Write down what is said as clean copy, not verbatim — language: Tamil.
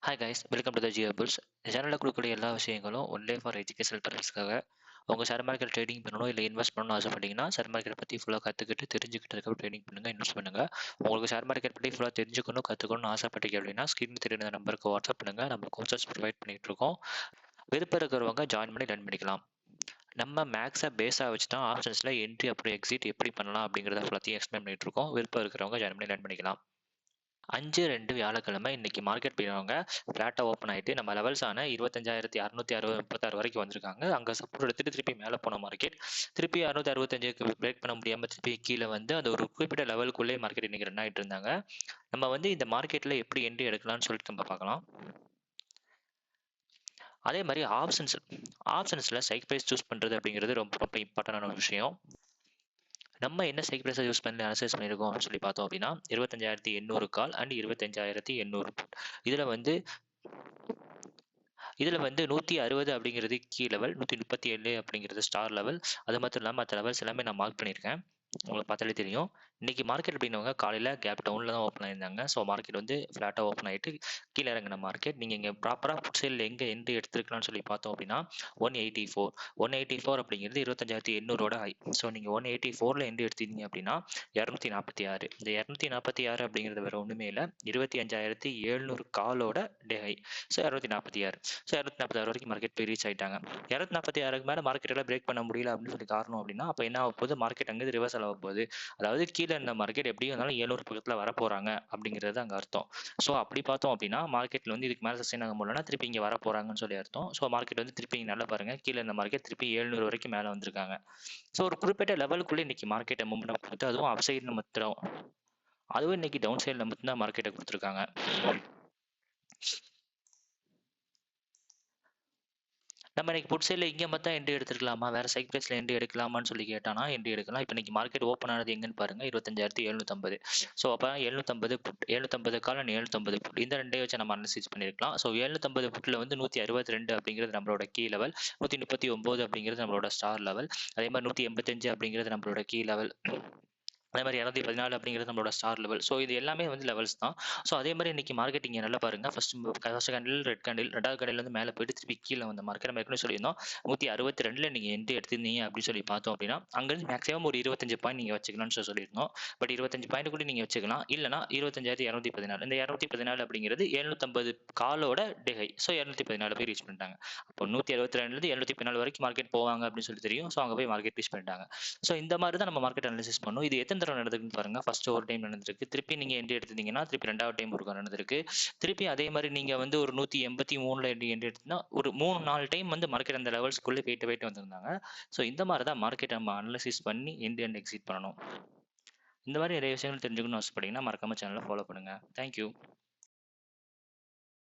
Hi guys, welcome to the Geo Bulls. இந்த சேனலில் கொடுக்கக்கூடிய எல்லா விஷயங்களும் ஒன்லே ஃபார் எஜுகேஷனல் பர்பஸ்க்காக. உங்கள் ஷேர் மார்க்கெட் ட்ரேடிங் பண்ணணும் இல்லை இன்வெஸ்ட் பண்ணணும் ஆசைப்பட்டீங்கன்னா ஷேர் மார்க்கெட் பற்றி ஃபுல்லாக கற்றுக்கிட்டு தெரிஞ்சுக்கிட்டு ட்ரேடிங் பண்ணுங்கள், இன்வெஸ்ட் பண்ணுங்கள். உங்களுக்கு ஷேர் மார்க்கெட் பற்றி ஃபுல்லாக தெரிஞ்சுக்கணும் கற்றுக்கணும்னு ஆசைப்பட்டீங்க அப்படின்னா ஸ்க்ரீன் தெரியுற நம்பருக்கு வாட்ஸ்அப் பண்ணுங்கள். நம்ம கோர்சஸ் ப்ரொவைட் பண்ணிகிட்டு இருக்கோம். விருப்பம் இருக்கிறவங்க ஜாயின் பண்ணி லேர்ன் பண்ணிக்கலாம். நம்ம மேக்ஸை பேஸாக வச்சு தான் ஆப்ஷன்ஸில் என்ட்ரி அப்புறம் எக்ஸிட் எப்படி பண்ணலாம் அப்படிங்கிறத ஃபுல்லாத்தையும் எக்ஸ்பிளைன் பண்ணிகிட்டு இருக்கோம். விருப்பம் இருக்கிறவங்க ஜாயின் பண்ணி லேர்ன் பண்ணிக்கலாம். 5/2 வியாழக்கிழமை இன்னைக்கு மார்க்கெட் போயிடுவாங்க. ஃப்ளாட்டாக ஓப்பன் ஆகிட்டு நம்ம லெவல்ஸ் ஆன 25,636 வரைக்கும் வந்திருக்காங்க. அங்கே சப்போர்ட் எடுத்துட்டு திருப்பி மேலே போன மார்க்கெட் திருப்பி 665க்கு பிரேக் பண்ண முடியாமல் திருப்பி கீழே வந்து அந்த ஒரு குறிப்பிட்ட லெவலுக்குள்ளே மார்க்கெட் இன்னைக்கு ரன் ஆகிட்டு இருந்தாங்க. நம்ம வந்து இந்த மார்க்கெட்டில் எப்படி என்ட்ரி எடுக்கலாம்னு சொல்லிட்டு நம்ம பார்க்கலாம். அதே மாதிரி ஆப்ஷன்ஸில் ஸ்ட்ரைக் ப்ரைஸ் சூஸ் பண்ணுறது அப்படிங்கிறது ரொம்ப ரொம்ப இம்பார்ட்டண்டான ஒரு விஷயம். நம்ம என்ன ஸ்ட்ரைக் ப்ரைஸை யூஸ் பண்ணி அனலைஸ் பண்ணியிருக்கோம் அப்படின்னு சொல்லி பார்த்தோம் அப்படின்னா 25,800 கால் அண்ட் 25,800 புட். இதில் வந்து 160 அப்படிங்கிறது கீ லெவல், 137 அப்படிங்கிறது ஸ்டார் லெவல். அது மட்டும் இல்லாமல் மற்ற லெவல்ஸ் எல்லாமே நான் மார்க் பண்ணியிருக்கேன். உங்களுக்கு பார்த்தாலே தெரியும். இன்னைக்கு மார்க்கெட் அப்படின்னவங்க காலையில் கேப் டவுனில் தான் ஓப்பன் ஆயிருந்தாங்க. ஸோ மார்க்கெட் வந்து ஃப்ளாட்டாக ஓப்பன் ஆகிட்டு கீழே இறங்கின மார்க்கெட். நீங்கள் இங்கே ப்ராப்பராக புட் சைடில் எங்கே என்ட்ரி எடுத்துருக்கலாம்னு சொல்லி பார்த்தோம் அப்படின்னா 184 அப்படிங்கிறது 25,800 ஹை. ஸோ நீங்கள் 184 என்ட்ரி எடுத்தீங்க அப்படின்னா 246. இந்த 246 அப்படிங்கிறது வேறு ஒன்றுமே இல்லை, 25,700 காலோட டே ஹை. ஸோ 246. ஸோ 246 வரைக்கும் மார்க்கெட் போய் ரீச் ஆகிட்டாங்க. 246க்கு மேலே மார்க்கெட்டில் பிரேக் பண்ண முடியல அப்படின்னு சொல்லி காரணம் அப்படின்னா அப்போ என்ன ஆக போகுது, மார்க்கெட் அங்கே ரிவர்ஸ் ஆக போகுது. அதாவது கீழே இருந்த மார்க்கெட் எப்படி இருந்தாலும் 700 பக்கத்தில் வரப்போறாங்க அப்படிங்கிறது அங்கே அர்த்தம். ஸோ அப்படி பார்த்தோம் அப்படின்னா மார்க்கெட்டில் வந்து இதுக்கு மேலே சஸ்டைன் ஆக முடியலன்னா திருப்பி இங்கே வர போறாங்கன்னு சொல்லி அர்த்தம். ஸோ மார்க்கெட் வந்து திருப்பி இங்கே நல்லா பாருங்க, கீழே இருந்த மார்க்கெட் திருப்பி 700 வரைக்கும் மேலே வந்திருக்காங்க. ஸோ ஒரு குறிப்பிட்ட லெவலுக்குள்ளே இன்னைக்கு மார்க்கெட்டை மூவ்மெண்ட் கொடுத்து அதுவும் அப் சைடு மட்டும், அதுவும் இன்னைக்கு டவுன் சைடில் மட்டும்தான் மார்க்கெட்டை கொடுத்துருக்காங்க. நம்ம இன்னைக்கு புட் சைடில் இங்கே மட்டும் என்ட்ரி எடுத்துக்கலாமா, வேற ஸ்ட்ரைக் ப்ரைஸில் என்ட்ரி எடுக்கலாமான்னு சொல்லி கேட்டானா என்ட்ரி எடுக்கலாம். இப்போ இன்னைக்கு மார்க்கெட் ஓப்பன் ஆனது எங்கன்னு பாருங்க, 25,750. ஸோ அப்போ 750 புட், 750 கால் அண்ட் 750 புட், இந்த ரெண்டையும் வச்சு நம்ம அனலைஸ் பண்ணியிருக்கலாம். ஸோ 750 புட்டில் வந்து 162 அப்படிங்கிறது நம்மளோட கீ லெவல், 139 அப்படிங்கிறது நம்மளோட ஸ்டார் லெவல், அதே மாதிரி 185 அப்படிங்கிறது நம்மளோட கீ லெவல், அதே மாதிரி 214 அப்படிங்கிறது நம்மளோட ஸ்டார் லெவல். ஸோ இது எல்லாமே வந்து லெவல்ஸ் தான். ஸோ அதே மாதிரி இன்னைக்கு மார்க்கெட் இங்கே நல்லா பாருங்க, ஃபர்ஸ்ட் கேண்டில் ரெட் கேண்டில், ரெண்டாவது கேண்டில் வந்து மேலே போயிட்டு திருப்பி கீழே வந்த மார்க்கெட் நம்ம ஏற்கனவே சொல்லியிருந்தோம் 162 நீங்கள் என்ட்ரி எடுத்திருந்தீங்க அப்படின்னு சொல்லி பார்த்தோம் அப்படின்னா அங்கேருந்து மேக்ஸிமம் ஒரு 25 பாயிண்ட் நீங்கள் வச்சுக்கலாம்னு சொல்லியிருந்தோம். பட் 25 பாயிண்ட் கூட நீங்கள் வச்சுக்கலாம், இல்லைனா 25,214. இந்த 214 அப்படிங்கிறது 750 காலோட டே ஹை. ஸோ 214 போய் ரீச் பண்ணிட்டாங்க. அப்போ 162லேருந்து 714 வரைக்கும் மார்க்கெட் போவாங்க அப்படின்னு சொல்லி தெரியும். ஸோ அங்கே போய் மார்க்கெட் ரீச் பண்ணிட்டாங்க. ஸோ இந்த மாதிரி தான் நம்ம மார்க்கெட் அனலைசிஸ் பண்ணணும். இது எத்தனை தடவை நடந்திருக்குன்னு பாருங்க. ஃபர்ஸ்ட் ஒரு டைம் நடந்திருக்கு, திருப்பி நீங்க என்ட்ரி எடுத்தீங்கன்னா திருப்பி ரெண்டாவது டைம் ஒரு நடந்திருக்கு, திருப்பி அதே மாதிரி நீங்க வந்து ஒரு 183ல என்ட்ரி எடுத்தீங்கன்னா ஒரு 3-4 டைம் வந்து மார்க்கெட் அந்த லெவல்ஸ்குள்ளே போயிட்டு வந்திருந்தாங்க. ஸோ இந்த மாதிரி தான் மார்க்கெட் நம்ம அனலைசிஸ் பண்ணி என்ட்ரி அண்ட் எக்ஸிட் பண்ணணும். இந்த மாதிரி நிறைய விஷயங்கள் தெரிஞ்சுக்கணும்னு ஆசைப்பட்டீங்கன்னா மறக்காம சேனலை ஃபாலோ பண்ணுங்க. தேங்க்யூ.